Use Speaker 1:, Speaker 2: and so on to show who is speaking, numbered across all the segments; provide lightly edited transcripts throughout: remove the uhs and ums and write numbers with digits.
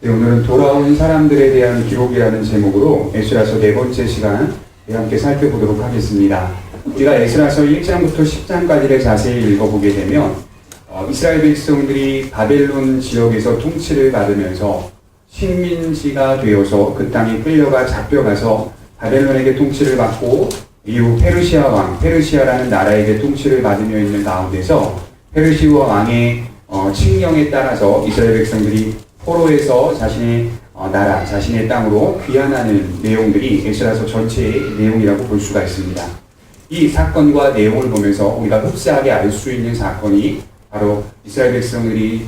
Speaker 1: 네, 오늘은 돌아온 사람들에 대한 기록이라는 제목으로 에스라서 네 번째 시간 함께 살펴보도록 하겠습니다. 우리가 에스라서 1장부터 10장까지를 자세히 읽어보게 되면 이스라엘 백성들이 바벨론 지역에서 통치를 받으면서 식민지가 되어서 그 땅에 끌려가 잡혀가서 바벨론에게 통치를 받고 이후 페르시아 왕, 페르시아라는 나라에게 통치를 받으며 있는 가운데서 페르시아 왕의 칙령에 따라서 이스라엘 백성들이 포로에서 자신의 나라, 자신의 땅으로 귀환하는 내용들이 에스라서 전체의 내용이라고 볼 수가 있습니다. 이 사건과 내용을 보면서 우리가 흡사하게 알 수 있는 사건이 바로 이스라엘 백성들이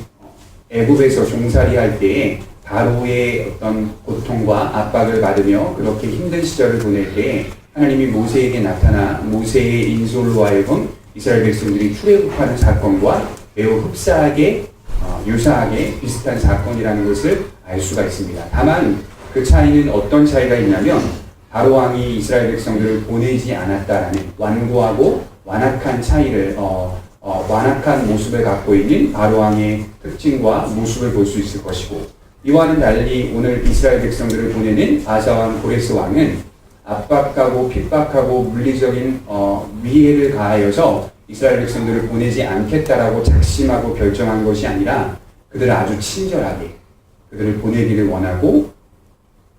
Speaker 1: 애굽에서 종살이할 때에 바로의 어떤 고통과 압박을 받으며 그렇게 힘든 시절을 보낼 때에 하나님이 모세에게 나타나 모세의 인솔로 하여금 이스라엘 백성들이 출애굽하는 사건과 매우 흡사하게 유사하게 비슷한 사건이라는 것을 알 수가 있습니다. 다만 그 차이는 어떤 차이가 있냐면 바로 왕이 이스라엘 백성들을 보내지 않았다라는 완고하고 완악한 차이를 완악한 모습을 갖고 있는 바로 왕의 특징과 모습을 볼 수 있을 것이고, 이와는 달리 오늘 이스라엘 백성들을 보내는 바사 왕 고레스 왕은 압박하고 핍박하고 물리적인 위해를 가하여서 이스라엘 백성들을 보내지 않겠다라고 작심하고 결정한 것이 아니라 그들을 아주 친절하게 그들을 보내기를 원하고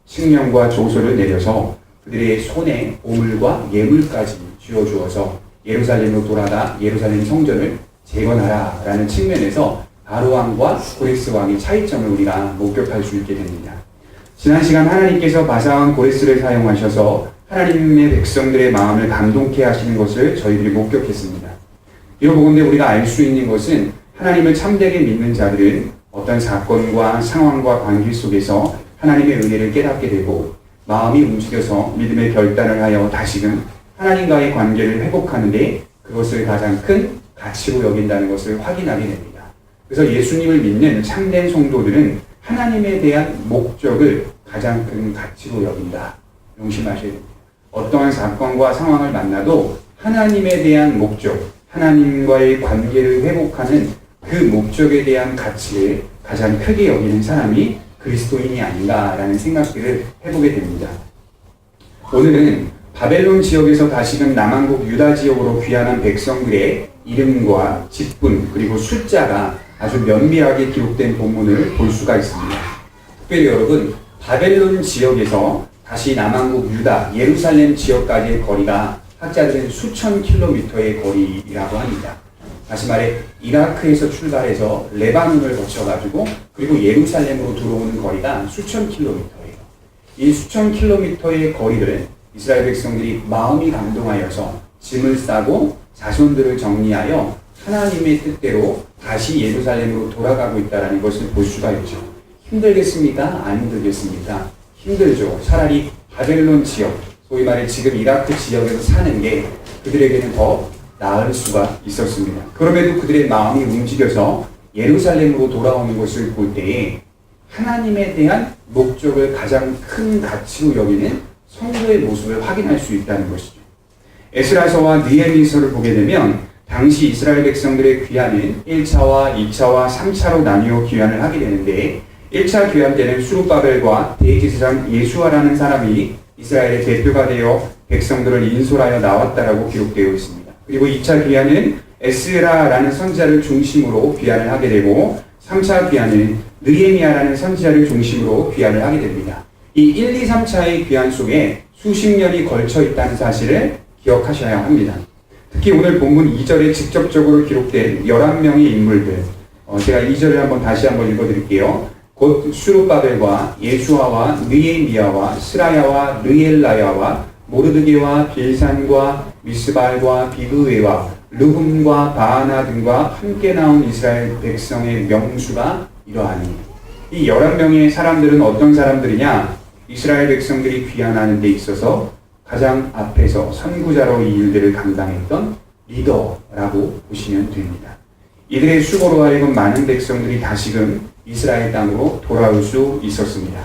Speaker 1: 칙령과 조서를 내려서 그들의 손에 보물과 예물까지 쥐어주어서 예루살렘으로 돌아가 예루살렘 성전을 재건하라 라는 측면에서 바로 왕과 고레스 왕의 차이점을 우리가 목격할 수 있게 됩니다. 지난 시간 하나님께서 바사 왕 고레스를 사용하셔서 하나님의 백성들의 마음을 감동케 하시는 것을 저희들이 목격했습니다. 이로보건대 우리가 알 수 있는 것은 하나님을 참되게 믿는 자들은 어떤 사건과 상황과 관계 속에서 하나님의 은혜를 깨닫게 되고 마음이 움직여서 믿음의 결단을 하여 다시금 하나님과의 관계를 회복하는데 그것을 가장 큰 가치로 여긴다는 것을 확인하게 됩니다. 그래서 예수님을 믿는 참된 성도들은 하나님에 대한 목적을 가장 큰 가치로 여긴다. 명심하셔야 됩니다. 어떠한 사건과 상황을 만나도 하나님에 대한 목적, 하나님과의 관계를 회복하는 그 목적에 대한 가치를 가장 크게 여기는 사람이 그리스도인이 아닌가라는 생각들을 해보게 됩니다. 오늘은 바벨론 지역에서 다시금 남한국 유다 지역으로 귀환한 백성들의 이름과 직분 그리고 숫자가 아주 면밀하게 기록된 본문을 볼 수가 있습니다. 특별히 여러분, 바벨론 지역에서 다시 남한국 유다, 예루살렘 지역까지의 거리가 학자들은 수천 킬로미터의 거리라고 합니다. 다시 말해 이라크에서 출발해서 레바논을 거쳐가지고 그리고 예루살렘으로 들어오는 거리가 수천 킬로미터예요. 이 수천 킬로미터의 거리를 이스라엘 백성들이 마음이 감동하여서 짐을 싸고 자손들을 정리하여 하나님의 뜻대로 다시 예루살렘으로 돌아가고 있다는 것을 볼 수가 있죠. 힘들겠습니까? 안 힘들겠습니까? 힘들죠. 차라리 바벨론 지역, 소위 말해 지금 이라크 지역에서 사는 게 그들에게는 더 나을 수가 있었습니다. 그럼에도 그들의 마음이 움직여서 예루살렘으로 돌아오는 것을 볼 때에 하나님에 대한 목적을 가장 큰 가치로 여기는 성도의 모습을 확인할 수 있다는 것이죠. 에스라서와 느헤미서를 보게 되면 당시 이스라엘 백성들의 귀환은 1차와 2차와 3차로 나뉘어 귀환을 하게 되는데 1차 귀환 때는 수룹바벨과 대제사장 예수아라는 사람이 이스라엘의 대표가 되어 백성들을 인솔하여 나왔다라고 기록되어 있습니다. 그리고 2차 귀환은 에스라라는 선지자를 중심으로 귀환을 하게 되고 3차 귀환은 느헤미야라는 선지자를 중심으로 귀환을 하게 됩니다. 이 1, 2, 3차의 귀환 속에 수십 년이 걸쳐 있다는 사실을 기억하셔야 합니다. 특히 오늘 본문 2절에 직접적으로 기록된 11명의 인물들, 제가 2절을 다시 한번 읽어드릴게요. 곧 수룹바벨과 예수아와 느헤미야와 스라야와 르엘라야와 모르드게와 빌산과 미스발과 비그웨와 르훔과 바하나 등과 함께 나온 이스라엘 백성의 명수가 이러하니, 이 11명의 사람들은 어떤 사람들이냐? 이스라엘 백성들이 귀환하는 데 있어서 가장 앞에서 선구자로 이 일들을 감당했던 리더라고 보시면 됩니다. 이들의 수고로 하여금 많은 백성들이 다시금 이스라엘 땅으로 돌아올 수 있었습니다.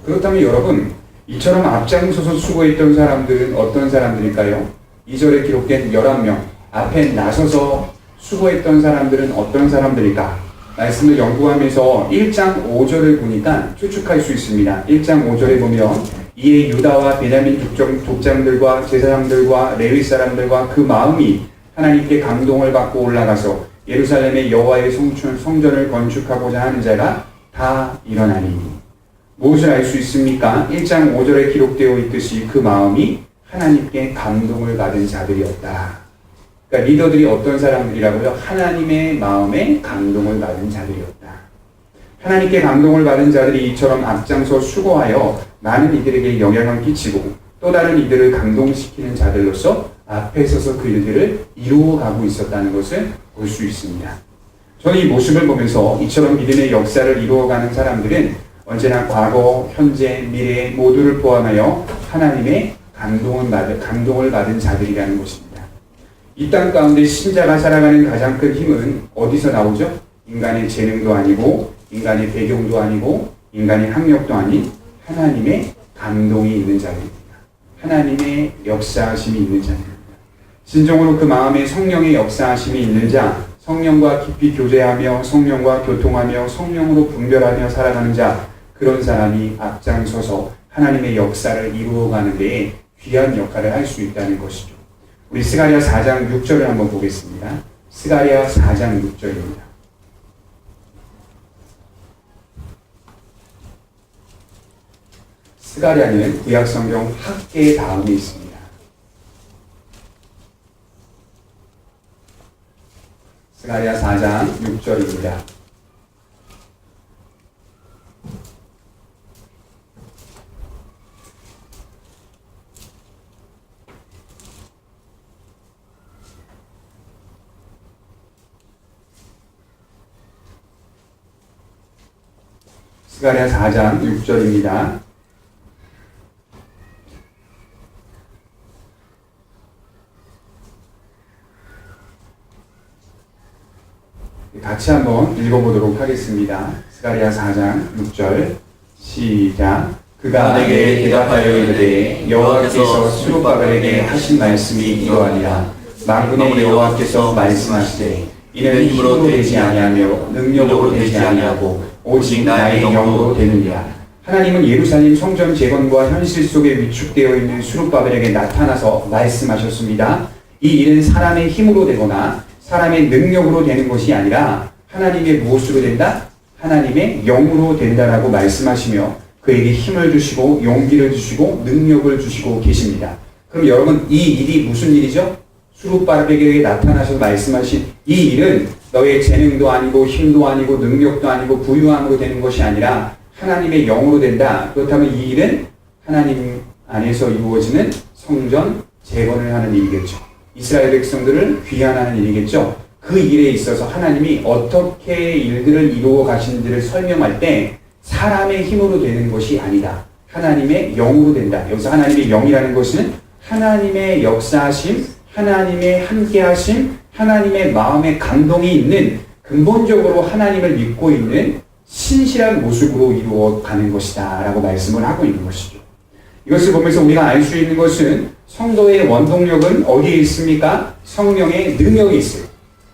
Speaker 1: 그렇다면 여러분, 이처럼 앞장서서 수고했던 사람들은 어떤 사람들일까요? 2절에 기록된 11명, 앞에 나서서 수고했던 사람들은 어떤 사람들일까? 말씀을 연구하면서 1장 5절을 보니까 추측할 수 있습니다. 1장 5절에 보면 이에 유다와 베냐민 족장들과 제사장들과 레위 사람들과 그 마음이 하나님께 감동을 받고 올라가서 예루살렘의 여호와의 성전을 건축하고자 하는 자가 다 일어나니. 무엇을 알 수 있습니까? 1장 5절에 기록되어 있듯이 그 마음이 하나님께 감동을 받은 자들이었다. 그러니까 리더들이 어떤 사람들이라고요? 하나님의 마음에 감동을 받은 자들이었다. 하나님께 감동을 받은 자들이 이처럼 앞장서 수고하여 많은 이들에게 영향을 끼치고 또 다른 이들을 감동시키는 자들로서 앞에 서서 그 일들을 이루어가고 있었다는 것을 볼 수 있습니다. 저는 이 모습을 보면서 이처럼 믿음의 역사를 이루어가는 사람들은 언제나 과거, 현재, 미래 모두를 포함하여 하나님의 감동을 받은 자들이라는 것입니다. 이 땅 가운데 신자가 살아가는 가장 큰 힘은 어디서 나오죠? 인간의 재능도 아니고 인간의 배경도 아니고 인간의 학력도 아닌 하나님의 감동이 있는 자들입니다. 하나님의 역사하심이 있는 자들입니다. 진정으로 그 마음에 성령의 역사하심이 있는 자, 성령과 깊이 교제하며 성령과 교통하며 성령으로 분별하며 살아가는 자, 그런 사람이 앞장서서 하나님의 역사를 이루어가는 데에 귀한 역할을 할 수 있다는 것이죠. 우리 스가랴 4장 6절을 한번 보겠습니다. 스가랴 4장 6절입니다. 스가랴는 구약성경 학계 다음에 있습니다. 스가랴 4장 6절입니다. 스가랴 4장 6절입니다. 같이 한번 읽어보도록 하겠습니다. 스가랴 4장 6절 시작. 그가 내게 대답하여 이르되 여호와께서 스룹바벨에게 하신 말씀이 이러하니라. 만군의 여호와께서 말씀하시되 이는 힘으로 되지 아니하며 능력으로 되지 아니하고 오직 나의 영으로 되느니라. 하나님은 예루살렘 성전 재건과 현실 속에 위축되어 있는 스룹바벨에게 나타나서 말씀하셨습니다. 이 일은 사람의 힘으로 되거나 사람의 능력으로 되는 것이 아니라 하나님의 무엇으로 된다? 하나님의 영으로 된다라고 말씀하시며 그에게 힘을 주시고 용기를 주시고 능력을 주시고 계십니다. 그럼 여러분, 이 일이 무슨 일이죠? 스룹바벨에게 나타나셔서 말씀하신 이 일은 너의 재능도 아니고 힘도 아니고 능력도 아니고 부유함으로 되는 것이 아니라 하나님의 영으로 된다. 그렇다면 이 일은 하나님 안에서 이루어지는 성전 재건을 하는 일이겠죠. 이스라엘 백성들을 귀환하는 일이겠죠. 그 일에 있어서 하나님이 어떻게 일들을 이루어 가시는지를 설명할 때 사람의 힘으로 되는 것이 아니다. 하나님의 영으로 된다. 여기서 하나님의 영이라는 것은 하나님의 역사하심, 하나님의 함께하심, 하나님의 마음의 감동이 있는 근본적으로 하나님을 믿고 있는 신실한 모습으로 이루어가는 것이다 라고 말씀을 하고 있는 것이죠. 이것을 보면서 우리가 알 수 있는 것은 성도의 원동력은 어디에 있습니까? 성령의 능력이 있어요.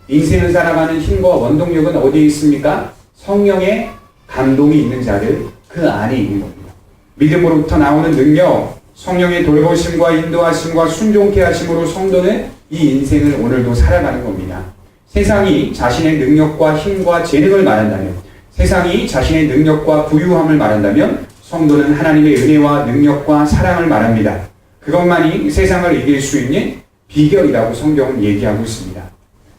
Speaker 1: 인생을 살아가는 힘과 원동력은 어디에 있습니까? 성령의 감동이 있는 자들 그 안에 있는 겁니다. 믿음으로부터 나오는 능력, 성령의 돌보심과 인도하심과 순종케 하심으로 성도는 이 인생을 오늘도 살아가는 겁니다. 세상이 자신의 능력과 힘과 재능을 말한다면, 세상이 자신의 능력과 부유함을 말한다면 성도는 하나님의 은혜와 능력과 사랑을 말합니다. 그것만이 세상을 이길 수 있는 비결이라고 성경은 얘기하고 있습니다.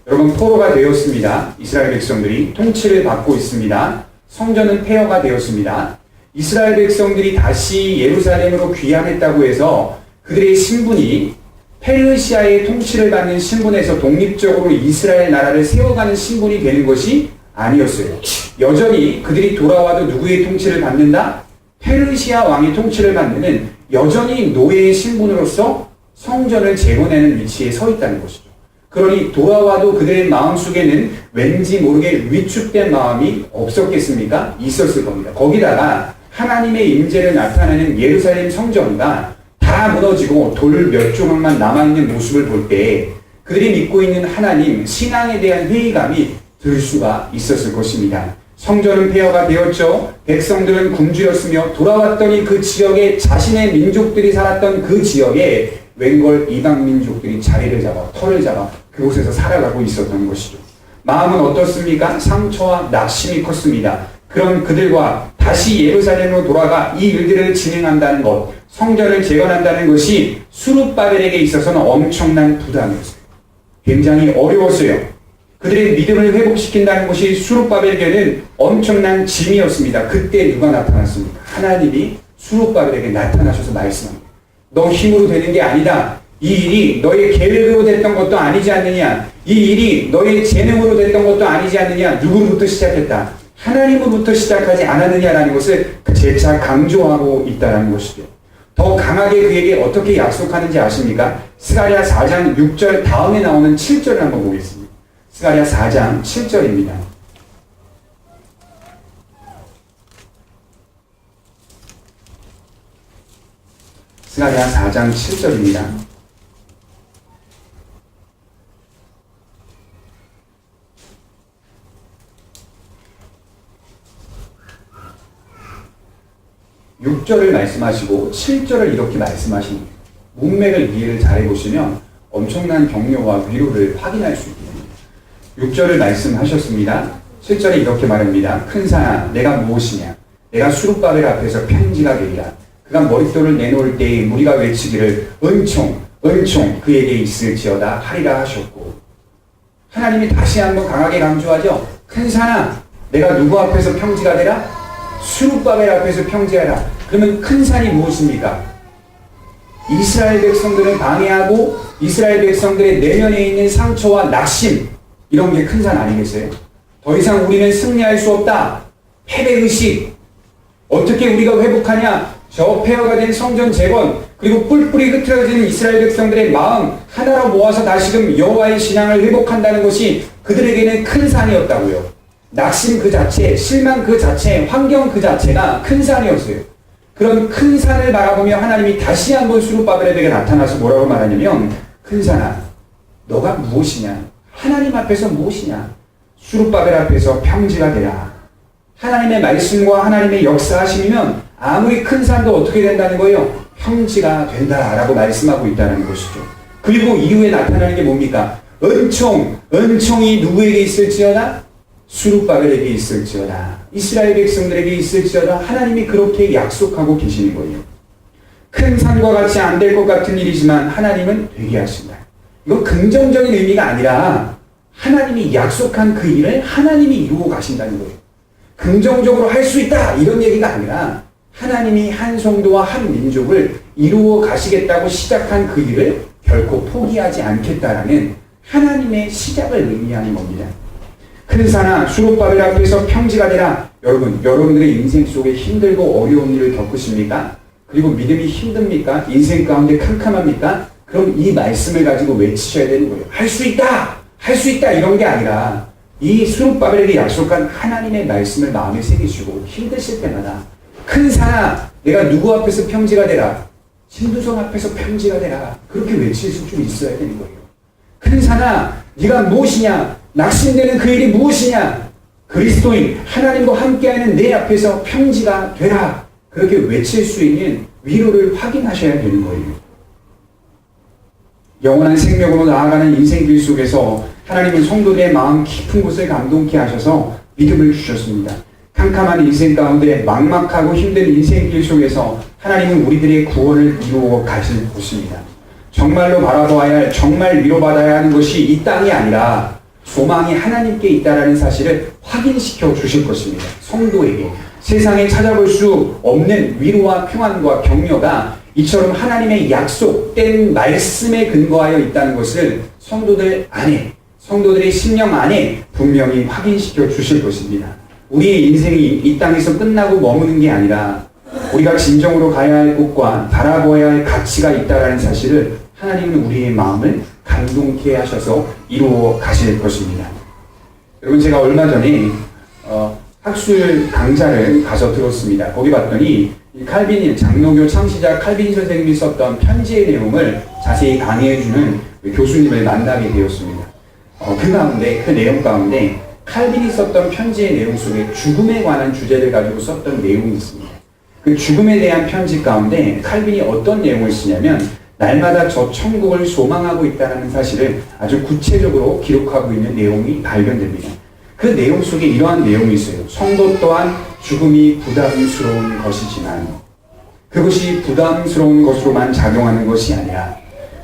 Speaker 1: 여러분, 포로가 되었습니다. 이스라엘 백성들이 통치를 받고 있습니다. 성전은 폐허가 되었습니다. 이스라엘 백성들이 다시 예루살렘으로 귀환했다고 해서 그들의 신분이 페르시아의 통치를 받는 신분에서 독립적으로 이스라엘 나라를 세워가는 신분이 되는 것이 아니었어요. 여전히 그들이 돌아와도 누구의 통치를 받는다? 페르시아 왕의 통치를 받는 여전히 노예의 신분으로서 성전을 재건하는 위치에 서 있다는 것이죠. 그러니 돌아와도 그들의 마음속에는 왠지 모르게 위축된 마음이 없었겠습니까? 있었을 겁니다. 거기다가 하나님의 임재를 나타내는 예루살렘 성전가 다 무너지고 돌 몇 조각만 남아있는 모습을 볼 때 그들이 믿고 있는 하나님, 신앙에 대한 회의감이 들을 수가 있었을 것입니다. 성전은 폐허가 되었죠. 백성들은 굶주렸으며 돌아왔더니 그 지역에 자신의 민족들이 살았던 그 지역에 웬걸 이방 민족들이 자리를 잡아 터를 잡아 그곳에서 살아가고 있었던 것이죠. 마음은 어떻습니까? 상처와 낙심이 컸습니다. 그런 그들과 다시 예루살렘으로 돌아가 이 일들을 진행한다는 것, 성전을 재건한다는 것이 수룹바벨에게 있어서는 엄청난 부담이었어요. 굉장히 어려웠어요. 그들의 믿음을 회복시킨다는 것이 수룹바벨에게는 엄청난 짐이었습니다. 그때 누가 나타났습니까? 하나님이 수룹바벨에게 나타나셔서 말씀합니다. 너 힘으로 되는 게 아니다. 이 일이 너의 계획으로 됐던 것도 아니지 않느냐. 이 일이 너의 재능으로 됐던 것도 아니지 않느냐. 누구로부터 시작했다? 하나님으로부터 시작하지 않았느냐라는 것을 재차 강조하고 있다는 것이죠. 더 강하게 그에게 어떻게 약속하는지 아십니까? 스가랴 4장 6절 다음에 나오는 7절을 한번 보겠습니다. 스가랴 4장 7절입니다. 스가랴 4장 7절입니다. (6절을) 말씀하시고 (7절을) 이렇게 말씀하십니다. 문맥을 이해를 잘해보시면 엄청난 격려와 위로를 확인할 수 있습니다. 6절을 말씀하셨습니다. 7절에 이렇게 말합니다. 큰 산아 내가 무엇이냐. 내가 수룹바벨 앞에서 평지가 되리라. 그가 머릿돌을 내놓을 때에 무리가 외치기를 은총 은총 그에게 있을지어다 하리라 하셨고, 하나님이 다시 한번 강하게 강조하죠. 큰 산아 내가 누구 앞에서 평지가 되라? 수룹바벨 앞에서 평지하라. 그러면 큰 산이 무엇입니까? 이스라엘 백성들을 방해하고 이스라엘 백성들의 내면에 있는 상처와 낙심, 이런 게 큰 산 아니겠어요? 더 이상 우리는 승리할 수 없다. 패배의식. 어떻게 우리가 회복하냐? 저 폐허가 된 성전 재건, 그리고 뿔뿔이 흩어지는 이스라엘 백성들의 마음 하나로 모아서 다시금 여호와의 신앙을 회복한다는 것이 그들에게는 큰 산이었다고요. 낙심 그 자체, 실망 그 자체, 환경 그 자체가 큰 산이었어요. 그런 큰 산을 바라보며 하나님이 다시 한번 수룹바벨에게 나타나서 뭐라고 말하냐면, 큰 산아 너가 무엇이냐? 하나님 앞에서 무엇이냐? 수룹바벨 앞에서 평지가 되라. 하나님의 말씀과 하나님의 역사하심이면 아무리 큰 산도 어떻게 된다는 거예요? 평지가 된다라고 말씀하고 있다는 것이죠. 그리고 이후에 나타나는 게 뭡니까? 은총이 누구에게 있을지어다? 수룹바벨에게 있을지어다. 이스라엘 백성들에게 있을지어다. 하나님이 그렇게 약속하고 계시는 거예요. 큰 산과 같이 안 될 것 같은 일이지만 하나님은 되게 하신다. 이거 긍정적인 의미가 아니라 하나님이 약속한 그 일을 하나님이 이루고 가신다는 거예요. 긍정적으로 할 수 있다 이런 얘기가 아니라 하나님이 한 성도와 한 민족을 이루어 가시겠다고 시작한 그 일을 결코 포기하지 않겠다라는 하나님의 시작을 의미하는 겁니다. 큰 산아 수룹바벨 앞에서 평지가 되라. 여러분들의 인생 속에 힘들고 어려운 일을 겪으십니까? 그리고 믿음이 힘듭니까? 인생 가운데 캄캄합니까? 그럼 이 말씀을 가지고 외치셔야 되는 거예요. 할 수 있다! 할 수 있다! 이런 게 아니라 이 수룹바벨에게 약속한 하나님의 말씀을 마음에 새기시고 힘드실 때마다 큰 산아 내가 누구 앞에서 평지가 되라. 진두성 앞에서 평지가 되라. 그렇게 외칠 수 좀 있어야 되는 거예요. 큰 산아 네가 무엇이냐? 낙심되는 그 일이 무엇이냐? 그리스도인 하나님과 함께하는 내 앞에서 평지가 되라. 그렇게 외칠 수 있는 위로를 확인하셔야 되는 거예요. 영원한 생명으로 나아가는 인생길 속에서 하나님은 성도들의 마음 깊은 곳을 감동케 하셔서 믿음을 주셨습니다. 캄캄한 인생 가운데 막막하고 힘든 인생길 속에서 하나님은 우리들의 구원을 이루어 가실 것입니다. 정말로 바라보아야 할, 정말 위로받아야 하는 것이 이 땅이 아니라 소망이 하나님께 있다는 사실을 확인시켜 주실 것입니다. 성도에게 세상에 찾아볼 수 없는 위로와 평안과 격려가 이처럼 하나님의 약속된 말씀에 근거하여 있다는 것을 성도들 안에, 성도들의 심령 안에 분명히 확인시켜 주실 것입니다. 우리의 인생이 이 땅에서 끝나고 머무는 게 아니라 우리가 진정으로 가야 할 곳과 바라보아야 할 가치가 있다는 사실을 하나님은 우리의 마음을 감동케 하셔서 이루어 가실 것입니다. 여러분 제가 얼마 전에 학술 강좌를 가서 들었습니다. 거기 봤더니 칼빈 장로교 창시자 칼빈 선생님이 썼던 편지의 내용을 자세히 강의해주는 교수님을 만나게 되었습니다. 그 내용 가운데 칼빈이 썼던 편지의 내용 속에 죽음에 관한 주제를 가지고 썼던 내용이 있습니다. 그 죽음에 대한 편지 가운데 칼빈이 어떤 내용을 쓰냐면 날마다 저 천국을 소망하고 있다는 사실을 아주 구체적으로 기록하고 있는 내용이 발견됩니다. 그 내용 속에 이러한 내용이 있어요. 성도 또한 죽음이 부담스러운 것이지만 그것이 부담스러운 것으로만 작용하는 것이 아니라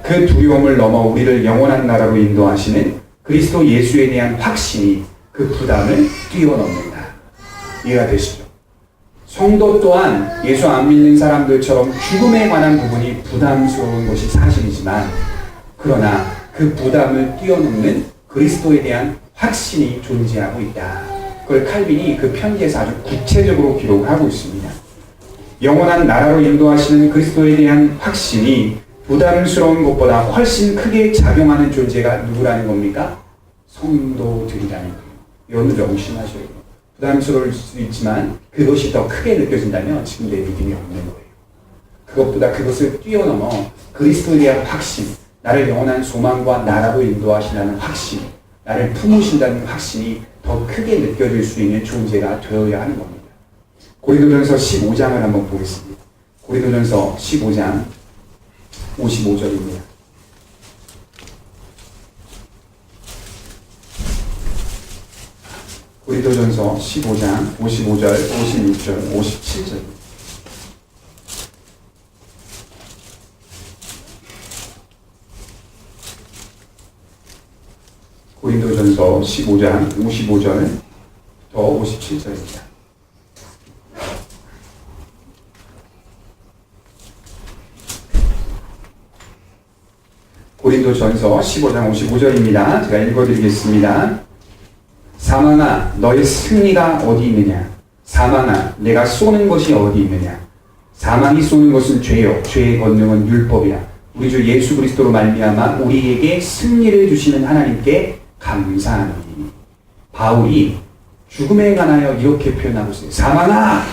Speaker 1: 그 두려움을 넘어 우리를 영원한 나라로 인도하시는 그리스도 예수에 대한 확신이 그 부담을 뛰어넘는다. 이해가 되시죠? 성도 또한 예수 안 믿는 사람들처럼 죽음에 관한 부분이 부담스러운 것이 사실이지만 그러나 그 부담을 뛰어넘는 그리스도에 대한 확신이 존재하고 있다. 그걸 칼빈이 그 편지에서 아주 구체적으로 기록하고 있습니다. 영원한 나라로 인도하시는 그리스도에 대한 확신이 부담스러운 것보다 훨씬 크게 작용하는 존재가 누구라는 겁니까? 성도들이라는 거예요. 이거는 명심하셔야 돼요. 부담스러울 수도 있지만 그것이 더 크게 느껴진다면 지금 내 믿음이 없는 거예요. 그것보다 그것을 뛰어넘어 그리스도에 대한 확신, 나를 영원한 소망과 나라로 인도하신다는 확신, 나를 품으신다는 확신이 더 크게 느껴질 수 있는 존재가 되어야 하는 겁니다. 고린도전서 15장을 한번 보겠습니다. 고린도전서 15장 55절입니다. 고린도전서 15장 55절, 56절, 57절. 고린도전서 15장 55절 더 57절입니다. 고린도전서 15장 55절입니다. 제가 읽어드리겠습니다. 사망아 너의 승리가 어디 있느냐? 사망아 내가 쏘는 것이 어디 있느냐? 사망이 쏘는 것은 죄요 죄의 권능은 율법이라. 우리 주 예수 그리스도로 말미암아 우리에게 승리를 주시는 하나님께 감사하노니. 바울이 죽음에 관하여 이렇게 표현하고 있어요. 사망아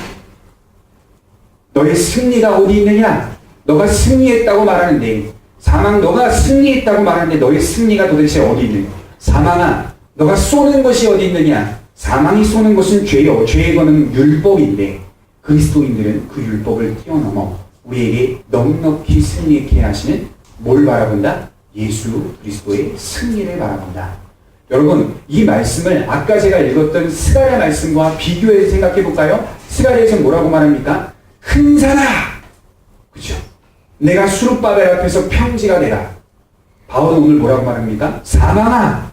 Speaker 1: 너의 승리가 어디 있느냐? 너가 승리했다고 말하는데 사망 너가 승리했다고 말하는데 너의 승리가 도대체 어디 있느냐? 사망아 너가 쏘는 것이 어디 있느냐? 사망이 쏘는 것은 죄요 죄의 권은 율법인데 그리스도인들은 그 율법을 뛰어넘어 우리에게 넉넉히 승리케 하시는 뭘 바라본다? 예수 그리스도의 승리를 바라본다. 여러분 이 말씀을 아까 제가 읽었던 스가랴 말씀과 비교해서 생각해 볼까요? 스가랴에서 뭐라고 말합니까? 큰 산아! 그렇죠? 내가 수룹바벨 앞에서 평지가 되라. 바울은 오늘 뭐라고 말합니까? 사망아!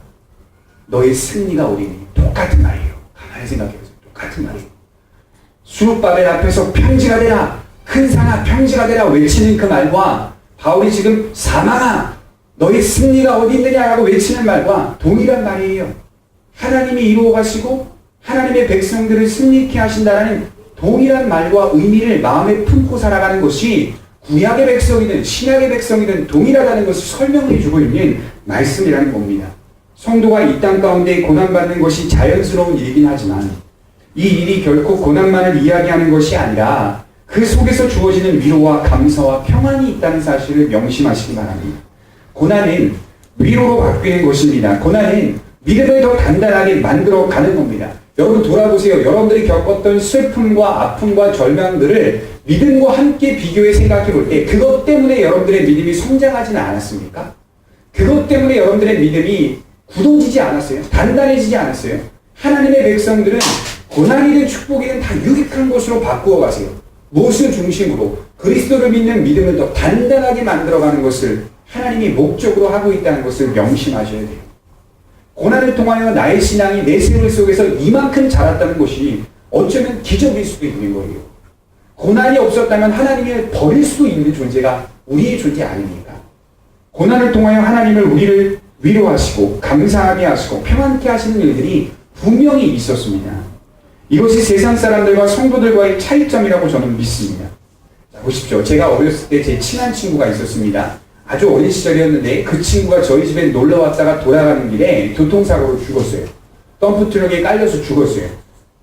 Speaker 1: 너의 승리가 어디니? 똑같은 말이에요. 가만히 생각해보세요. 똑같은 말이에요. 수룹바벨 앞에서 평지가 되라. 큰 산아 평지가 되라 외치는 그 말과 바울이 지금 사망아 너의 승리가 어디 있느냐라고 외치는 말과 동일한 말이에요. 하나님이 이루어 가시고 하나님의 백성들을 승리케 하신다라는 동일한 말과 의미를 마음에 품고 살아가는 것이 구약의 백성이든 신약의 백성이든 동일하다는 것을 설명해 주고 있는 말씀이라는 겁니다. 성도가 이 땅 가운데 고난받는 것이 자연스러운 일이긴 하지만 이 일이 결코 고난만을 이야기하는 것이 아니라 그 속에서 주어지는 위로와 감사와 평안이 있다는 사실을 명심하시기 바랍니다. 고난은 위로로 바뀌는 것입니다. 고난은 믿음을 더 단단하게 만들어가는 겁니다. 여러분 돌아보세요. 여러분들이 겪었던 슬픔과 아픔과 절망들을 믿음과 함께 비교해 생각해 볼 때 그것 때문에 여러분들의 믿음이 성장하지는 않았습니까? 그것 때문에 여러분들의 믿음이 굳어지지 않았어요? 단단해지지 않았어요? 하나님의 백성들은 고난이든 축복이든 다 유익한 것으로 바꾸어 가세요. 무엇을 중심으로? 그리스도를 믿는 믿음을 더 단단하게 만들어가는 것을 하나님이 목적으로 하고 있다는 것을 명심하셔야 돼요. 고난을 통하여 나의 신앙이 내 생활 속에서 이만큼 자랐다는 것이 어쩌면 기적일 수도 있는 거예요. 고난이 없었다면 하나님을 버릴 수도 있는 존재가 우리의 존재 아닙니까? 고난을 통하여 하나님을 우리를 위로하시고 감사하게 하시고 평안케 하시는 일들이 분명히 있었습니다. 이것이 세상 사람들과 성도들과의 차이점이라고 저는 믿습니다. 자, 보십시오. 제가 어렸을 때 제 친한 친구가 있었습니다. 아주 어린 시절이었는데 그 친구가 저희 집에 놀러 왔다가 돌아가는 길에 교통사고로 죽었어요. 덤프트럭에 깔려서 죽었어요.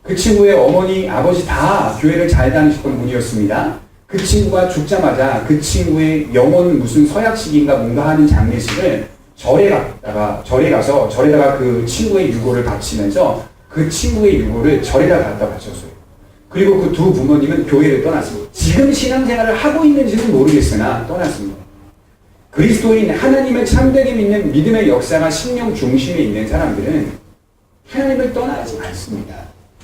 Speaker 1: 그 친구의 어머니, 아버지 다 교회를 잘 다니셨던 분이었습니다. 그 친구가 죽자마자 그 친구의 영혼 무슨 서약식인가 뭔가 하는 장례식을 절에 가서 절에다가 그 친구의 유골을 바치면서 그 친구의 유골을 절에다 갖다 바쳤어요. 그리고 그 두 부모님은 교회를 떠났습니다. 지금 신앙생활을 하고 있는지는 모르겠으나 떠났습니다. 그리스도인 하나님을 참되게 믿는 믿음의 역사가 심령 중심에 있는 사람들은 하나님을 떠나지 않습니다.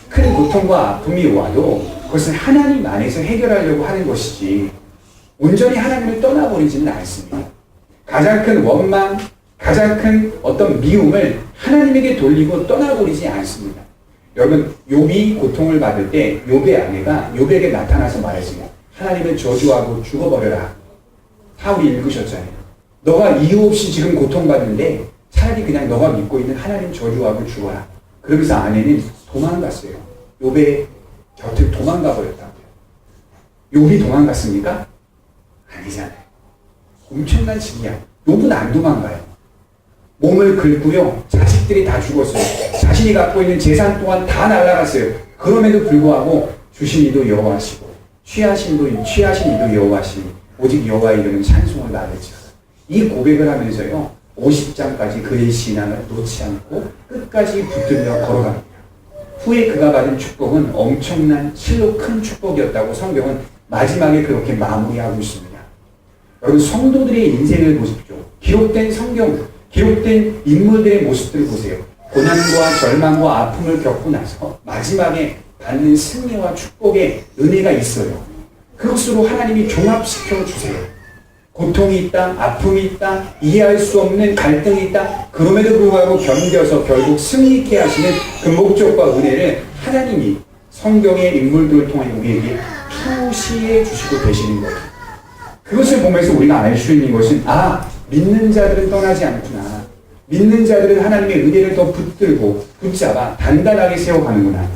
Speaker 1: 큰 고통과 아픔이 와도 그것은 하나님 안에서 해결하려고 하는 것이지 온전히 하나님을 떠나버리지는 않습니다. 가장 큰 원망, 가장 큰 어떤 미움을 하나님에게 돌리고 떠나버리지 않습니다. 여러분, 욥이 고통을 받을 때 욥의 아내가 욥에게 나타나서 말했습니다. 하나님을 저주하고 죽어버려라. 다 우리 읽으셨잖아요. 너가 이유 없이 지금 고통받는데 차라리 그냥 너가 믿고 있는 하나님 저주하고 죽어라. 그러면서 아내는 도망갔어요. 욥의 곁을 도망가 버렸다고요. 욥이 도망갔습니까? 아니잖아요. 엄청난 신기한. 욥은 안 도망가요. 몸을 긁고요. 자식들이 다 죽었어요. 자신이 갖고 있는 재산 또한 다 날아갔어요. 그럼에도 불구하고 주신 이도 여호와시고 취하신 이도 여호와시니 오직 여호와 이름은 찬송을 나누지어다. 이 고백을 하면서요. 50장까지 그의 신앙을 놓지 않고 끝까지 붙들며 걸어갑니다. 후에 그가 받은 축복은 엄청난 실로 큰 축복이었다고 성경은 마지막에 그렇게 마무리하고 있습니다. 여러분, 성도들의 인생을 보십시오. 기록된 성경, 기록된 인물들의 모습들을 보세요. 고난과 절망과 아픔을 겪고 나서 마지막에 받는 승리와 축복의 은혜가 있어요. 그것으로 하나님이 종합시켜 주세요. 고통이 있다, 아픔이 있다, 이해할 수 없는 갈등이 있다. 그럼에도 불구하고 견뎌서 결국 승리 있게 하시는 그 목적과 은혜를 하나님이 성경의 인물들을 통해 우리에게 투시해 주시고 계시는 거예요. 그것을 보면서 우리가 알 수 있는 것은 믿는 자들은 떠나지 않구나. 믿는 자들은 하나님의 은혜를 더 붙들고 붙잡아 단단하게 세워가는구나.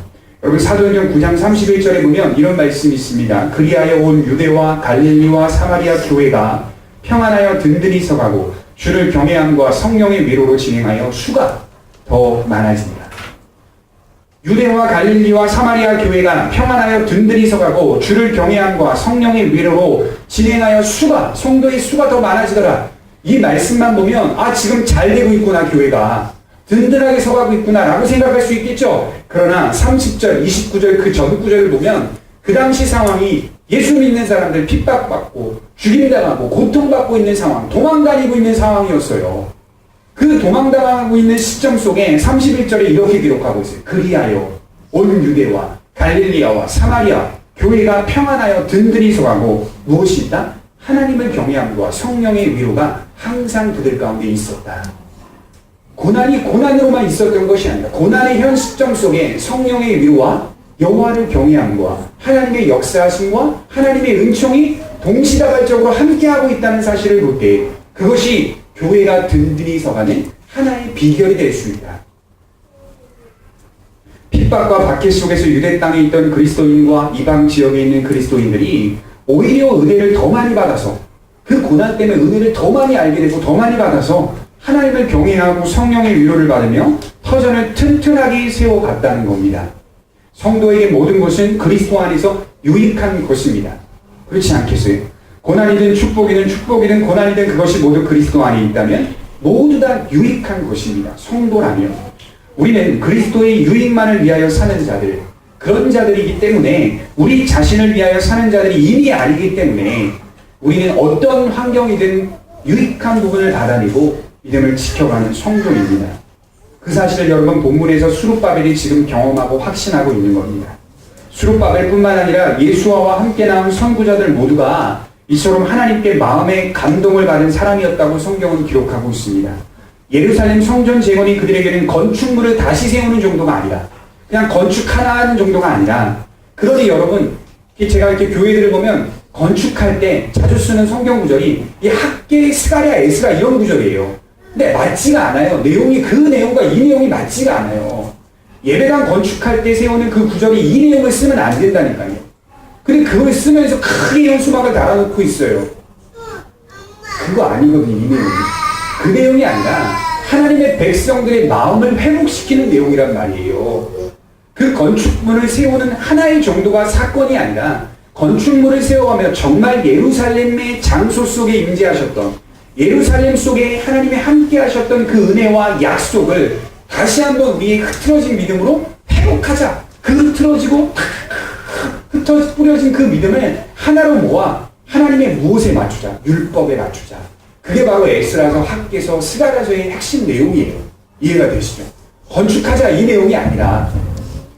Speaker 1: 여러분, 사도행전 9장 31절에 보면 이런 말씀이 있습니다. 그리하여 온 유대와 갈릴리와 사마리아 교회가 평안하여 든든히 서가고 주를 경외함과 성령의 위로로 진행하여 수가 더 많아집니다. 유대와 갈릴리와 사마리아 교회가 평안하여 든든히 서가고 주를 경외함과 성령의 위로로 진행하여 성도의 수가 더 많아지더라. 이 말씀만 보면 지금 잘 되고 있구나, 교회가 든든하게 서가고 있구나 라고 생각할 수 있겠죠. 그러나 30절, 29절 그 전 구절을 보면 그 당시 상황이 예수 믿는 사람들 핍박받고 죽임당하고 고통받고 있는 상황, 도망다니고 있는 상황이었어요. 그 도망당하고 있는 시점 속에 31절에 이렇게 기록하고 있어요. 그리하여 온 유대와 갈릴리아와 사마리아 교회가 평안하여 든든히 서가고 무엇이 있다? 하나님을 경외함과 성령의 위로가 항상 그들 가운데 있었다. 고난이 고난으로만 있었던 것이 아니라 고난의 현 시점 속에 성령의 위로와 여호와를 경외함과 하나님의 역사하심과 하나님의 은총이 동시다발적으로 함께하고 있다는 사실을 볼 때 그것이 교회가 든든히 서가는 하나의 비결이 될 수 있다. 핍박과 박해 속에서 유대 땅에 있던 그리스도인과 이방 지역에 있는 그리스도인들이 오히려 은혜를 더 많이 받아서 그 고난 때문에 은혜를 더 많이 알게 되고 더 많이 받아서 하나님을 경외하고 성령의 위로를 받으며 터전을 튼튼하게 세워갔다는 겁니다. 성도에게 모든 것은 그리스도 안에서 유익한 것입니다. 그렇지 않겠어요? 고난이든 축복이든 고난이든 그것이 모두 그리스도 안에 있다면 모두 다 유익한 것입니다. 성도라면 우리는 그리스도의 유익만을 위하여 사는 자들, 그런 자들이기 때문에 우리 자신을 위하여 사는 자들이 이미 아니기 때문에 우리는 어떤 환경이든 유익한 부분을 받아내고 믿음을 지켜가는 성도입니다. 그 사실을 여러분 본문에서 수룹바벨이 지금 경험하고 확신하고 있는 겁니다. 수룹바벨뿐만 아니라 예수와와 함께 나온 선구자들 모두가 이처럼 하나님께 마음의 감동을 받은 사람이었다고 성경은 기록하고 있습니다. 예루살렘 성전 재건이 그들에게는 건축물을 다시 세우는 정도가 아니라 그냥 건축 하나 하는 정도가 아니라 그러니 여러분 제가 이렇게 교회들을 보면 건축할 때 자주 쓰는 성경 구절이 이 학계, 스가랴, 에스라 이런 구절이에요. 근데 맞지가 않아요. 그 내용과 이 내용이 맞지가 않아요. 예배당 건축할 때 세우는 그 구절이 이 내용을 쓰면 안 된다니까요. 근데 그걸 쓰면서 크게 현수막을 달아놓고 있어요. 그거 아니거든요, 이 내용이. 그 내용이 아니라 하나님의 백성들의 마음을 회복시키는 내용이란 말이에요. 그 건축물을 세우는 하나의 정도가 사건이 아니라 건축물을 세워가며 정말 예루살렘의 장소 속에 임재하셨던 예루살렘 속에 하나님이 함께 하셨던 그 은혜와 약속을 다시 한번 우리의 흐트러진 믿음으로 회복하자. 그 뿌려진 그 믿음을 하나로 모아 하나님의 무엇에 맞추자. 율법에 맞추자. 그게 바로 에스라서, 학개서, 스가랴서의 핵심 내용이에요. 이해가 되시죠? 건축하자 이 내용이 아니라,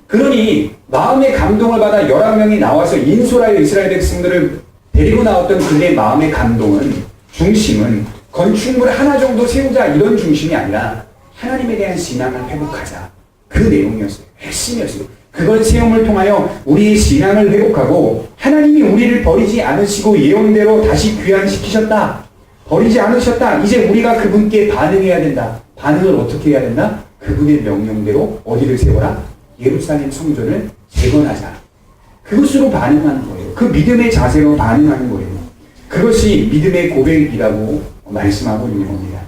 Speaker 1: 그러니 마음의 감동을 받아 11명이 나와서 인솔하여 이스라엘 백성들을 데리고 나왔던 그들의 마음의 감동은, 중심은 건축물 하나 정도 세우자 이런 중심이 아니라 하나님에 대한 신앙을 회복하자. 그 내용이었어요. 핵심이었어요. 그걸 세움을 통하여 우리의 신앙을 회복하고, 하나님이 우리를 버리지 않으시고 예언대로 다시 귀환시키셨다. 버리지 않으셨다. 이제 우리가 그분께 반응해야 된다. 반응을 어떻게 해야 된다? 그분의 명령대로 어디를 세워라? 예루살렘 성전을 재건하자. 그것으로 반응하는 거예요. 그 믿음의 자세로 반응하는 거예요. 그것이 믿음의 고백이라고 말씀하고 있는 겁니다.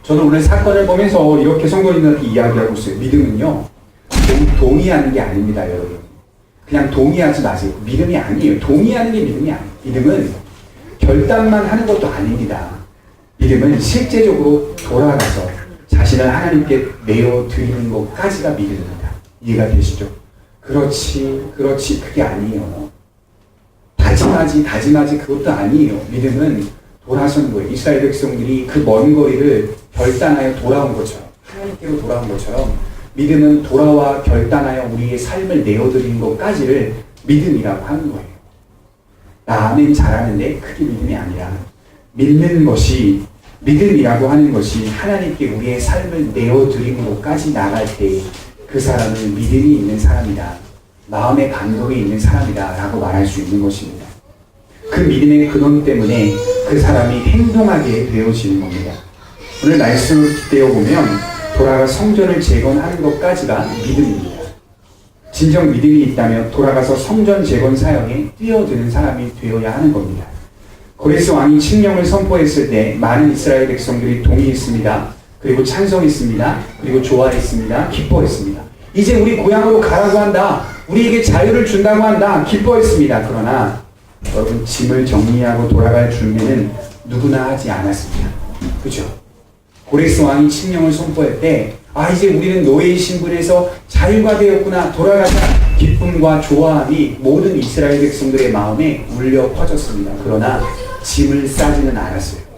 Speaker 1: 저는 오늘 사건을 보면서 이렇게 성도님들한테 이야기하고 있어요. 믿음은요, 동의하는 게 아닙니다, 여러분. 그냥 동의하지 마세요. 믿음이 아니에요. 동의하는 게 믿음이 아니에요. 믿음은 결단만 하는 것도 아닙니다. 믿음은 실제적으로 돌아가서 자신을 하나님께 내어드리는 것까지가 믿음입니다. 이해가 되시죠? 그렇지, 그게 아니에요. 다짐하지, 그것도 아니에요. 믿음은 돌아선 거예요. 이스라엘 백성들이 그 먼 거리를 결단하여 돌아온 것처럼, 하나님께로 돌아온 것처럼, 믿음은 돌아와 결단하여 우리의 삶을 내어드리는 것까지를 믿음이라고 하는 거예요. 나 아멘 잘하는데 그게 믿음이 아니라, 믿는 것이, 믿음이라고 하는 것이 하나님께 우리의 삶을 내어드림으로까지 나갈 때 그 사람은 믿음이 있는 사람이다. 마음의 감동이 있는 사람이다 라고 말할 수 있는 것입니다. 그 믿음의 근원 때문에 그 사람이 행동하게 되어지는 겁니다. 오늘 말씀을 빗대어보면 돌아가 성전을 재건하는 것까지가 믿음입니다. 진정 믿음이 있다면 돌아가서 성전 재건 사역에 뛰어드는 사람이 되어야 하는 겁니다. 고레스 왕이 칙령을 선포했을 때 많은 이스라엘 백성들이 동의했습니다. 그리고 찬성했습니다. 그리고 좋아했습니다. 기뻐했습니다. 이제 우리 고향으로 가라고 한다. 우리에게 자유를 준다고 한다. 기뻐했습니다. 그러나 여러분, 짐을 정리하고 돌아갈 준비는 누구나 하지 않았습니다. 그죠? 고레스 왕이 칙령을 선포할 때, 이제 우리는 노예의 신분에서 자유가 되었구나, 돌아가자. 기쁨과 좋아함이 모든 이스라엘 백성들의 마음에 울려 퍼졌습니다. 그러나 짐을 싸지는 않았어요.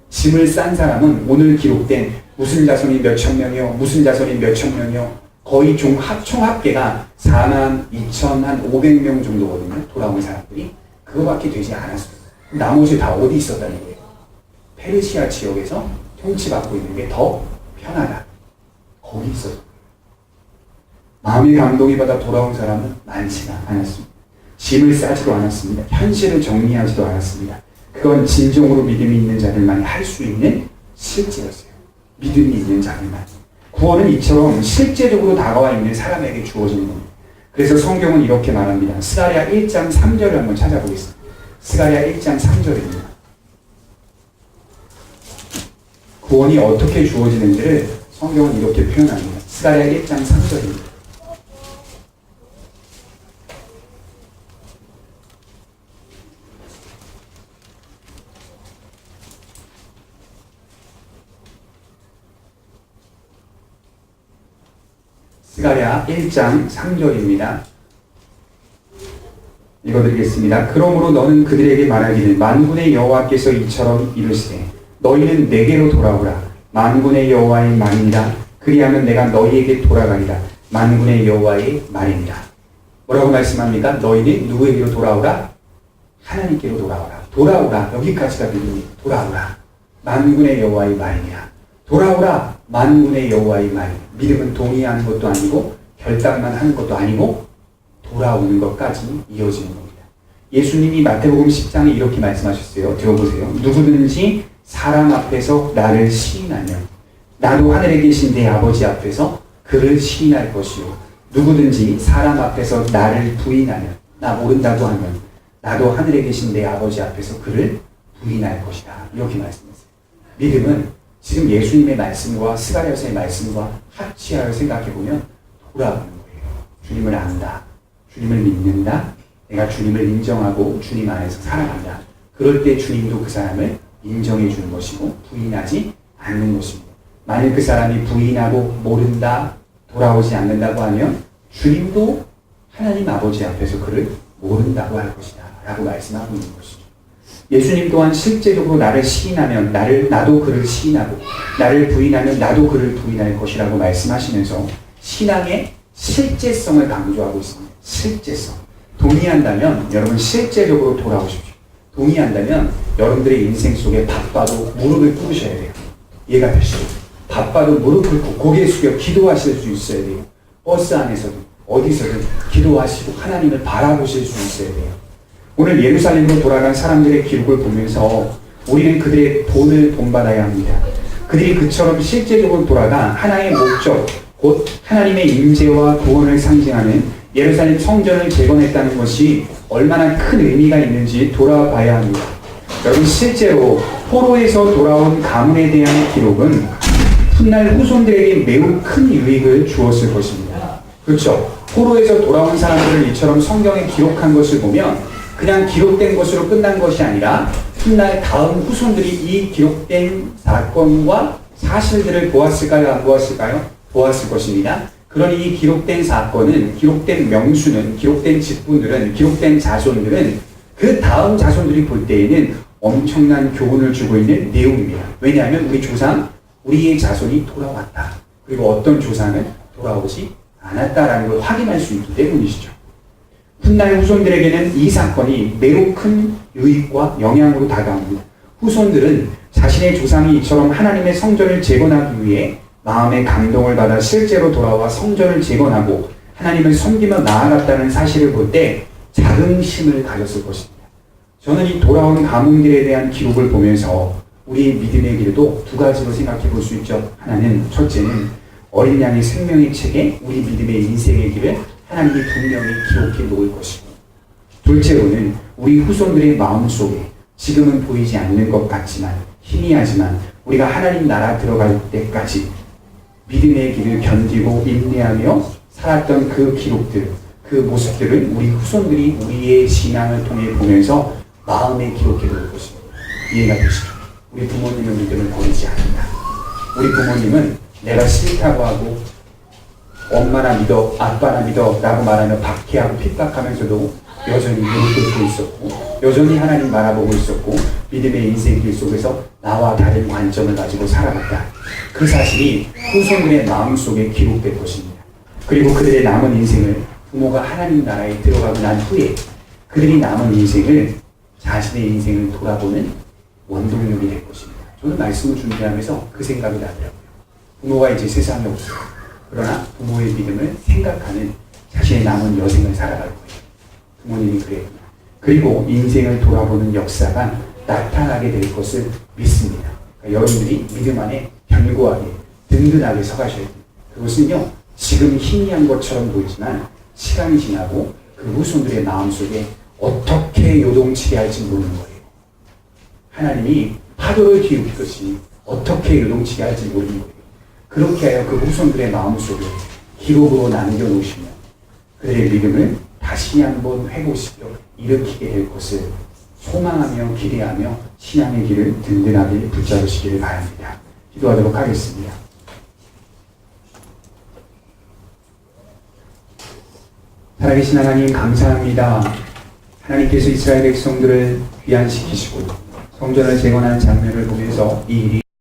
Speaker 1: 짐을 싼 사람은 오늘 기록된 무슨 자손이 몇천 명이요, 무슨 자손이 몇천 명이요, 거의 총 합계가 42,500명 정도거든요. 돌아온 사람들이. 그거밖에 되지 않았어요. 나머지 다 어디 있었다는 거예요? 페르시아 지역에서 통치받고 있는 게 더 편하다. 거기 있었어요. 마음의 감동이 받아 돌아온 사람은 많지가 않았습니다. 짐을 싸지도 않았습니다. 현실을 정리하지도 않았습니다. 그건 진정으로 믿음이 있는 자들만이 할 수 있는 실제였어요. 믿음이 있는 자들만. 구원은 이처럼 실제적으로 다가와 있는 사람에게 주어지는 겁니다. 그래서 성경은 이렇게 말합니다. 스가랴 1장 3절을 한번 찾아보겠습니다. 스가랴 1장 3절입니다. 구원이 어떻게 주어지는지를 성경은 이렇게 표현합니다. 스가랴 1장 3절입니다. 스가랴 1장 3절입니다. 읽어드리겠습니다. 그러므로 너는 그들에게 말하기를 만군의 여호와께서 이처럼 이르시되 너희는 내게로 돌아오라. 만군의 여호와의 말이니라. 그리하면 내가 너희에게 돌아가리라. 만군의 여호와의 말이니라. 뭐라고 말씀합니까? 너희는 누구에게로 돌아오라? 하나님께로 돌아오라. 돌아오라. 여기까지가 믿음이. 돌아오라. 만군의 여호와의 말이니라. 돌아오라. 만군의 여호와의 말. 믿음은 동의하는 것도 아니고 결단만 하는 것도 아니고 돌아오는 것까지 이어지는 겁니다. 예수님이 마태복음 10장에 이렇게 말씀하셨어요. 들어보세요. 누구든지 사람 앞에서 나를 시인하면 나도 하늘에 계신 내 아버지 앞에서 그를 시인할 것이요. 누구든지 사람 앞에서 나를 부인하면, 나 모른다고 하면 나도 하늘에 계신 내 아버지 앞에서 그를 부인할 것이다. 이렇게 말씀했어요. 믿음은 지금 예수님의 말씀과 스가랴서의 말씀과 합치하여 생각해보면 돌아오는 거예요. 주님을 안다. 주님을 믿는다. 내가 주님을 인정하고 주님 안에서 살아간다. 그럴 때 주님도 그 사람을 인정해 주는 것이고 부인하지 않는 것입니다. 만일 그 사람이 부인하고 모른다, 돌아오지 않는다고 하면 주님도 하나님 아버지 앞에서 그를 모른다고 할 것이다 라고 말씀하고 있는 것이죠. 예수님 또한 실제적으로 나를 시인하면 나도 그를 시인하고 나를 부인하면 나도 그를 부인할 것이라고 말씀하시면서 신앙의 실제성을 강조하고 있습니다. 실제성. 동의한다면 여러분 실제적으로 돌아오십시오. 동의한다면 여러분들의 인생 속에 바빠도 무릎을 꿇으셔야 돼요. 이해가 되시죠? 바빠도 무릎 꿇고 고개 숙여 기도하실 수 있어야 돼요. 버스 안에서도 어디서든 기도하시고 하나님을 바라보실 수 있어야 돼요. 오늘 예루살렘으로 돌아간 사람들의 기록을 보면서 우리는 그들의 본을 본받아야 합니다. 그들이 그처럼 실제적으로 돌아가 하나의 목적, 곧 하나님의 임재와 구원을 상징하는 예루살렘 성전을 재건했다는 것이 얼마나 큰 의미가 있는지 돌아봐야 합니다. 여러분 실제로 포로에서 돌아온 가문에 대한 기록은 훗날 후손들에게 매우 큰 유익을 주었을 것입니다. 그렇죠? 포로에서 돌아온 사람들을 이처럼 성경에 기록한 것을 보면 그냥 기록된 것으로 끝난 것이 아니라 훗날 다음 후손들이 이 기록된 사건과 사실들을 보았을까요? 안 보았을까요? 보았을 것입니다. 그러니 이 기록된 사건은, 기록된 명수는, 기록된 직분들은, 기록된 자손들은 그 다음 자손들이 볼 때에는 엄청난 교훈을 주고 있는 내용입니다. 왜냐하면 우리 조상, 우리의 자손이 돌아왔다. 그리고 어떤 조상은 돌아오지 않았다라는 걸 확인할 수 있기 때문이시죠. 훗날 후손들에게는 이 사건이 매우 큰 유익과 영향으로 다가옵니다. 후손들은 자신의 조상이 이처럼 하나님의 성전을 재건하기 위해 마음의 감동을 받아 실제로 돌아와 성전을 재건하고 하나님을 섬기며 나아갔다는 사실을 볼 때 자긍심을 가졌을 것입니다. 저는 이 돌아온 가문들에 대한 기록을 보면서 우리의 믿음의 길도 두 가지로 생각해 볼 수 있죠. 하나는, 첫째는 어린 양의 생명의 책에 우리 믿음의 인생의 길을 하나님이 분명히 기록해 놓을 것이고, 둘째로는 우리 후손들의 마음속에 지금은 보이지 않는 것 같지만 희미하지만 우리가 하나님 나라 들어갈 때까지 믿음의 길을 견디고 인내하며 살았던 그 기록들, 그 모습들을 우리 후손들이 우리의 신앙을 통해 보면서 마음에 기록해 놓을 것입니다. 이해가 되시죠? 우리 부모님은 믿음을 버리지 않는다. 우리 부모님은 내가 싫다고 하고 엄마나 믿어, 아빠나 믿어 라고 말하며 박해하고 핍박하면서도 여전히 무릎 꿇고 있었고 여전히 하나님 바라보고 있었고 믿음의 인생 길 속에서 나와 다른 관점을 가지고 살아갔다. 그 사실이 후손들의 마음속에 기록될 것입니다. 그리고 그들의 남은 인생을 부모가 하나님 나라에 들어가고 난 후에 그들이 남은 인생을 자신의 인생을 돌아보는 원동력이 될 것입니다. 저는 말씀을 준비하면서 그 생각이 나더라고요. 부모가 이제 세상에 없어요. 그러나 부모의 믿음을 생각하는 자신의 남은 여생을 살아갈 거예요. 부모님이 그랬구나. 그리고 인생을 돌아보는 역사가 나타나게 될 것을 믿습니다. 그러니까 여러분들이 믿음 안에 견고하게 든든하게 서가셔야 돼요. 그것은요 지금 희미한 것처럼 보이지만 시간이 지나고 그 후손들의 마음속에 어떻게 요동치게 할지 모르는 거예요. 하나님이 파도를 뒤집듯이 어떻게 요동치게 할지 모르는 거예요. 그렇게 하여 그 후손들의 마음속에 기록으로 남겨놓으시며 그들의 믿음을 다시 한번 회복시켜 일으키게 될 것을 소망하며 기대하며 신앙의 길을 든든하게 붙잡으시기를 바랍니다. 기도하도록 하겠습니다. 살아계신 하나님 감사합니다. 하나님께서 이스라엘 백성들을 귀환시키시고 성전을 재건하는 장면을 보면서 이 일이